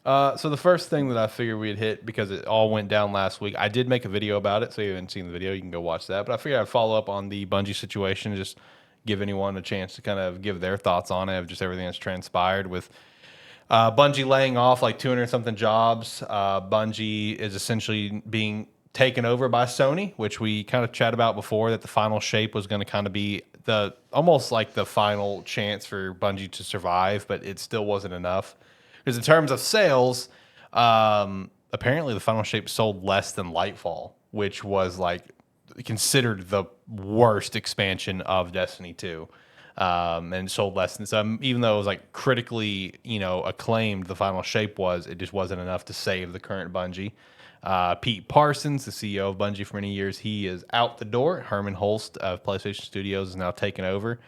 So the first thing that I figured we'd hit, because it all went down last week, I did make a video about it. So if you haven't seen the video, you can go watch that. But I figured I'd follow up on the Bungie situation, just give anyone a chance to kind of give their thoughts on it, of just everything that's transpired with Bungie laying off like 200 something jobs. Bungie is essentially being taken over by Sony, which we kind of chat about before, that the final shape was going to kind of be the almost like the final chance for Bungie to survive, but it still wasn't enough. Because in terms of sales, apparently the final shape sold less than Lightfall, which was like considered the worst expansion of Destiny 2. And sold less than some, even though it was like critically, acclaimed, the final shape was, it just wasn't enough to save the current Bungie. Pete Parsons, the CEO of Bungie for many years, he is out the door. Herman Holst of PlayStation Studios is now taken over.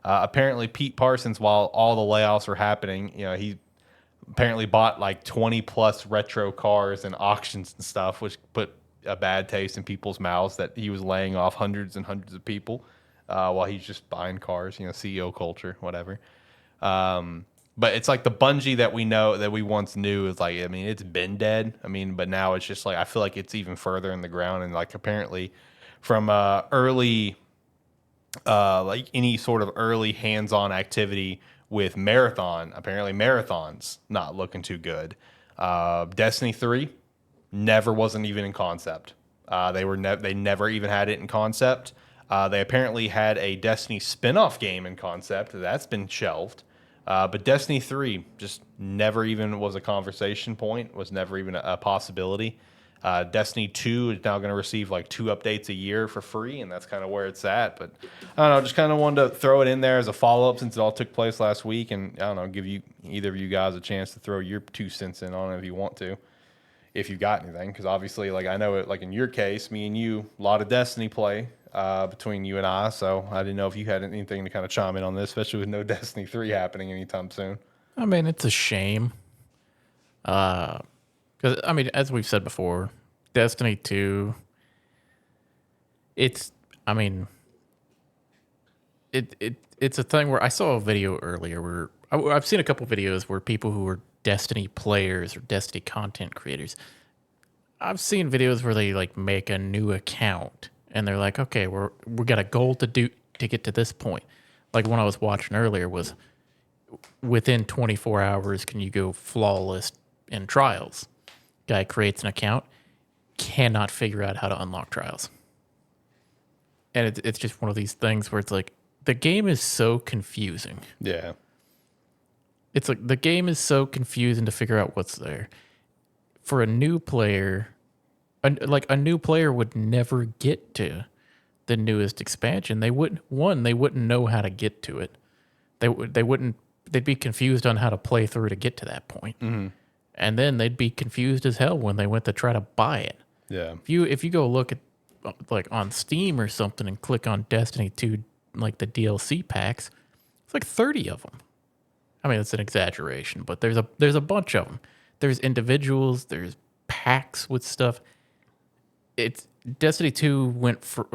Apparently, Pete Parsons, while all the layoffs were happening, he apparently bought like 20 plus retro cars and auctions and stuff, which put a bad taste in people's mouths that he was laying off hundreds and hundreds of people while he's just buying cars, CEO culture, whatever. But it's like the Bungie that we know, that we once knew, is like, it's been dead. But now it's just like, I feel like it's even further in the ground. And like, apparently from early, like any sort of early hands-on activity with Marathon, apparently Marathon's not looking too good. Destiny 3 wasn't even in concept. They never even had it in concept. They apparently had a Destiny spin-off game in concept. That's been shelved. But Destiny 3 just never even was a conversation point, was never even a possibility. Destiny 2 is now going to receive like 2 updates a year for free, and that's kind of where it's at. But I don't know, just kind of wanted to throw it in there as a follow-up since it all took place last week, and I don't know, give you either of you guys a chance to throw your 2 cents in on it if you want to, if you got anything. Because obviously, like I know it, like in your case, me and you, a lot of Destiny play between you and I, so I didn't know if you had anything to kind of chime in on this, especially with no Destiny 3 happening anytime soon. It's a shame. Because, as we've said before, Destiny 2, it's a thing where I saw a video earlier where I've seen a couple videos where people who are Destiny players or Destiny content creators, I've seen videos where they like make a new account and they're like, okay, we got a goal to get to this point. Like one I was watching earlier was within 24 hours, can you go flawless in trials? Guy creates an account, cannot figure out how to unlock trials. And it's just one of these things where it's like, the game is so confusing. Yeah. It's like the game is so confusing to figure out what's there. For a new player, a new player would never get to the newest expansion. They wouldn't know how to get to it. They'd be confused on how to play through to get to that point. Mm-hmm. And then they'd be confused as hell when they went to try to buy it. Yeah. If you go look at like on Steam or something and click on Destiny 2, like the DLC packs, it's like 30 of them. It's an exaggeration, but there's a bunch of them. There's individuals, there's packs with stuff. It's Destiny 2 went for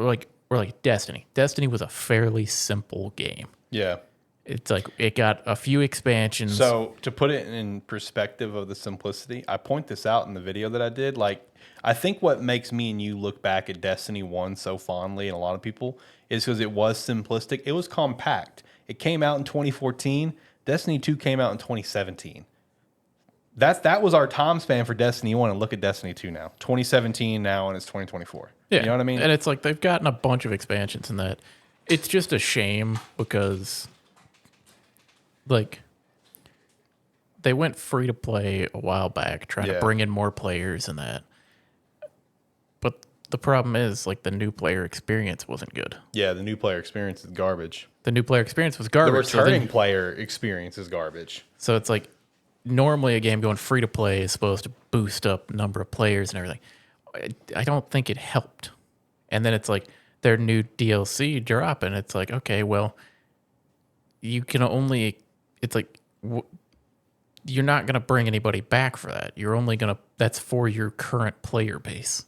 Destiny. Destiny was a fairly simple game. Yeah. It's like it got a few expansions. So to put it in perspective of the simplicity, I point this out in the video that I did. Like, I think what makes me and you look back at Destiny 1 so fondly, and a lot of people, is because it was simplistic. It was compact. It came out in 2014. Destiny 2 came out in 2017. That was our time span for Destiny 1, and look at Destiny 2 now. 2017 now, and it's 2024. Yeah. You know what I mean? And it's like they've gotten a bunch of expansions in that. It's just a shame because like they went free to play a while back, trying to bring in more players and that. But the problem is, like, the new player experience wasn't good. Yeah, the new player experience is garbage. The new player experience was garbage. The returning player experience is garbage. So it's like, normally a game going free to play is supposed to boost up number of players and everything. I don't think it helped. And then it's like their new DLC drop, and it's like, okay, well, you can only, it's like, you're not going to bring anybody back for that. You're only going to, that's for your current player base.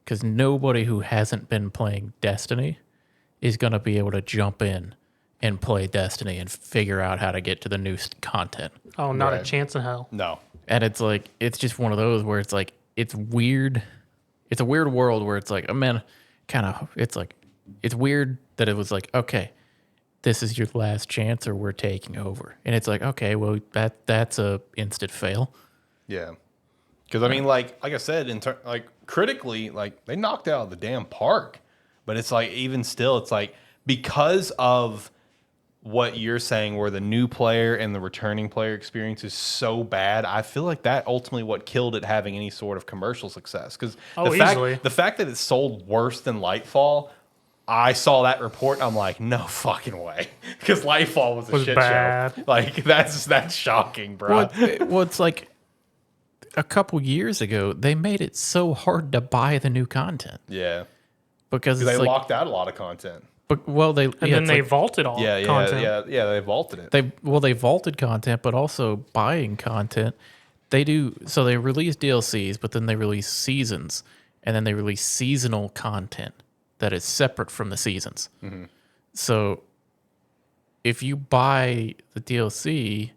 Because nobody who hasn't been playing Destiny is going to be able to jump in and play Destiny and figure out how to get to the new content. Oh, not a chance in hell. No. And it's like, it's just one of those where it's like, it's weird. It's a weird world where it's like, oh man, it's like, it's weird that it was like, okay, this is your last chance or we're taking over. And it's like, okay, well, that's a instant fail. Yeah. Because I mean, like I said, like critically, like they knocked out the damn park, but it's like even still, it's like because of what you're saying, where the new player and the returning player experience is so bad, I feel like that ultimately what killed it having any sort of commercial success. Because the fact that it sold worse than Lightfall, I saw that report. I'm like, no fucking way, because Lightfall was a shit bad. show. Like that's shocking, bro. Well, it's like a couple years ago, they made it so hard to buy the new content. Yeah, because they like, locked out a lot of content. But they vaulted all content. They vaulted it. They vaulted content, but also buying content. They release DLCs, but then they release seasons, and then they release seasonal content that is separate from the seasons. Mm-hmm. So if you buy the DLC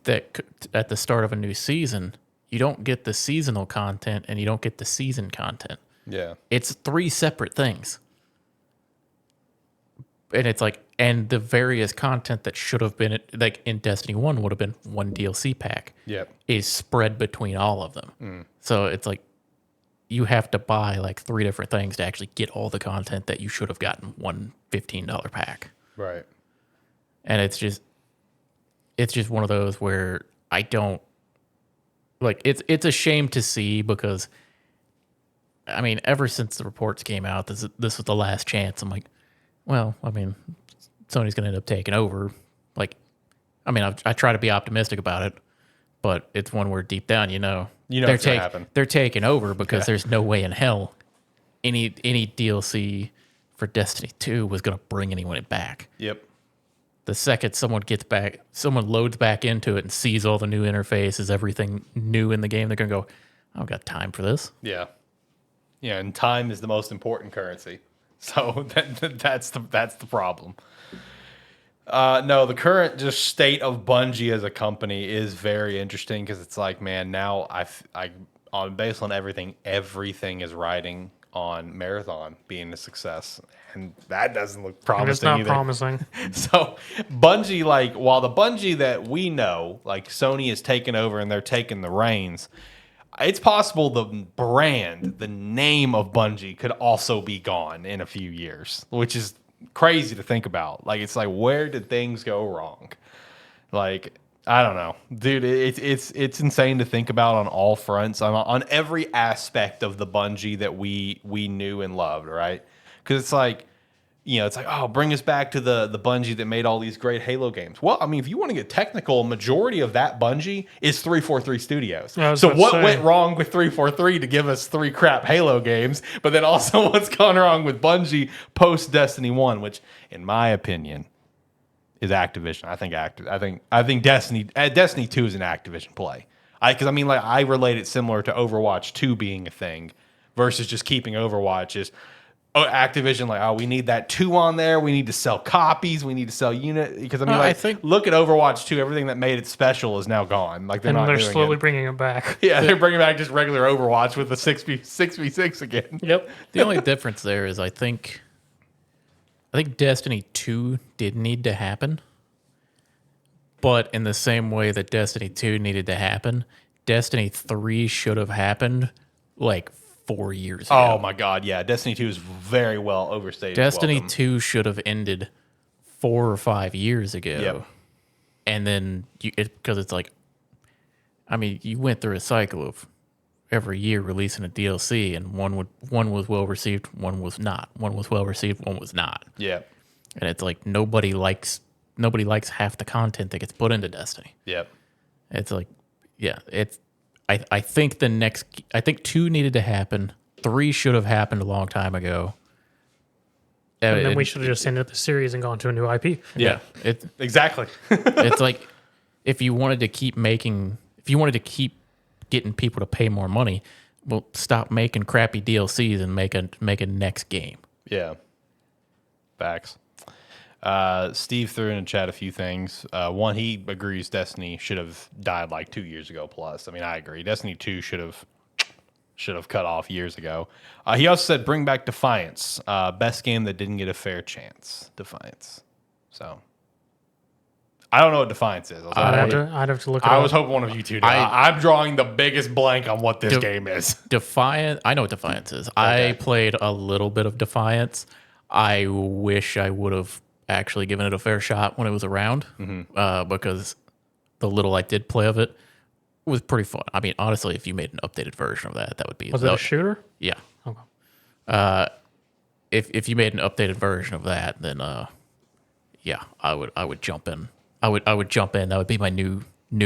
at the start of a new season, you don't get the seasonal content and you don't get the season content. Yeah, it's 3 separate things. And it's like, and the various content that should have been like in Destiny 1 would have been one DLC pack. Yep. Is spread between all of them. So it's like you have to buy like 3 different things to actually get all the content that you should have gotten one $15 pack. Right. And it's just one of those where I don't like, it's a shame to see, because I mean, ever since the reports came out, this was the last chance. I'm like, well, I mean, Sony's going to end up taking over. Like, I mean, I try to be optimistic about it, but it's one where deep down, they're it's gonna happen. They're taking over, because there's no way in hell any DLC for Destiny 2 was going to bring anyone back. Yep. The second someone loads back into it and sees all the new interfaces, everything new in the game, they're going to go, I don't got time for this. Yeah. Yeah, and time is the most important currency. So that's the problem. No, the current just state of Bungie as a company is very interesting, because it's like, man, now based on everything is riding on Marathon being a success, and that doesn't look promising. It's not either. promising. So Bungie, like, while the Bungie that we know, like Sony is taking over and they're taking the reins, it's possible the brand, the name of Bungie could also be gone in a few years, which is crazy to think about. Like, it's like, where did things go wrong? Like, I don't know, dude. It's insane to think about on all fronts, on every aspect of the Bungie that we knew and loved, right? Because it's like, it's like, oh, bring us back to the Bungie that made all these great Halo games. Well, I mean, if you want to get technical, majority of that Bungie is 343 Studios. So what went wrong with 343 to give us 3 crap Halo games? But then also what's gone wrong with Bungie post Destiny 1, which, in my opinion, is Activision. I think Destiny 2 is an Activision play. Because I relate it similar to Overwatch 2 being a thing versus just keeping Overwatch is. Activision, like, we need that 2 on there. We need to sell copies. We need to sell unit, because I think look at Overwatch 2. Everything that made it special is now gone. Like they're slowly bringing it back. Yeah, they're bringing back just regular Overwatch with the 6v6 again. Yep. The only difference there is I think Destiny 2 did need to happen, but in the same way that Destiny 2 needed to happen, Destiny 3 should have happened like 4 years ago. Oh my God, yeah. Destiny 2 is very well overstated. Destiny 2 should have ended 4 or 5 years ago. Yep. And then, because it's like, I mean, you went through a cycle of every year releasing a DLC, and one was well received, one was not. One was well received, one was not. Yeah. And it's like nobody likes half the content that gets put into Destiny. Yep. It's like, yeah, I think 2 needed to happen. 3 should have happened a long time ago. And then we should have just ended the series and gone to a new IP. Yeah. Exactly. It's like, if you wanted to keep getting people to pay more money, well, stop making crappy DLCs and make a next game. Yeah. Facts. Steve threw in the chat a few things. One, he agrees Destiny should have died like 2 years ago plus. I mean, I agree. Destiny 2 should have cut off years ago. He also said bring back Defiance. Best game that didn't get a fair chance. Defiance. So I don't know what Defiance is. I'd have to look it up. I was hoping one of you two did. I'm drawing the biggest blank on what this game is. Defiance. I know what Defiance is. Okay. I played a little bit of Defiance. I wish I would have actually given it a fair shot when it was around, because the little I did play of it was pretty fun. I mean, honestly, if you made an updated version of that, that would be. Was it a shooter? Yeah. Okay. If you made an updated version of that, then yeah, I would jump in. I would jump in. That would be my new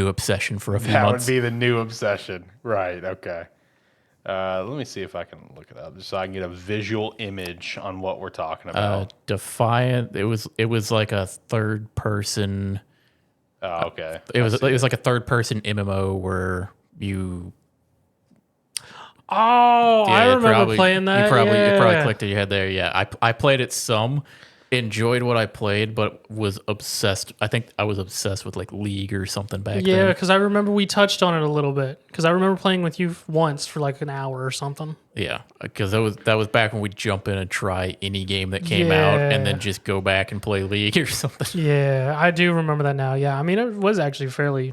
obsession for a few months. That would be the new obsession. Right. Okay. Let me see if I can look it up just so I can get a visual image on what we're talking about. Defiant. It was like a third person. Oh, okay. It was like a third person MMO where you. Oh, Yeah, I remember playing that. You probably clicked in your head there. Yeah, I played it some, enjoyed what I played, but was obsessed. I think I was obsessed with like League or something back then. Yeah, because I remember we touched on it a little bit. Because I remember playing with you once for like an hour or something. Yeah, because that was back when we'd jump in and try any game that came out, and then just go back and play League or something. Yeah, I do remember that now. Yeah, I mean it was actually fairly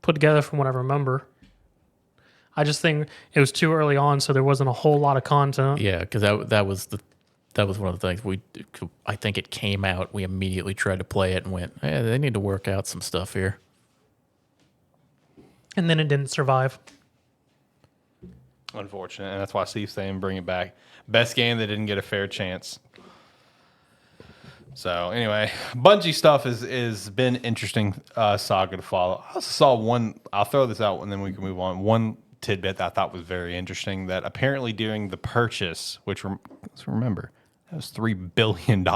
put together from what I remember. I just think it was too early on, so there wasn't a whole lot of content. Yeah, because that was one of the things I think it came out. We immediately tried to play it and went, "Yeah, they need to work out some stuff here." And then it didn't survive. Unfortunate, and that's why Steve's saying bring it back. Best game that didn't get a fair chance. So anyway, Bungie stuff is been interesting saga to follow. I also saw one. I'll throw this out and then we can move on. One tidbit that I thought was very interesting that apparently during the purchase, which let's remember that was $3 billion.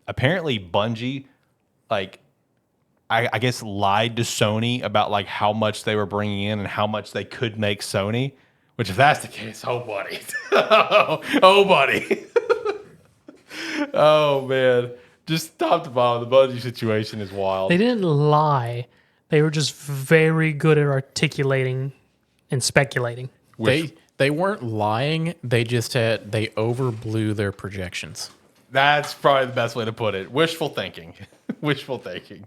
Apparently Bungie, like I guess lied to Sony about like how much they were bringing in and how much they could make Sony. Which if that's the case, oh buddy, oh buddy. Oh man, just top to bottom, the Bungie situation is wild. They didn't lie. They were just very good at articulating and speculating. They weren't lying. They overblew their projections. That's probably the best way to put it. Wishful thinking. Wishful thinking.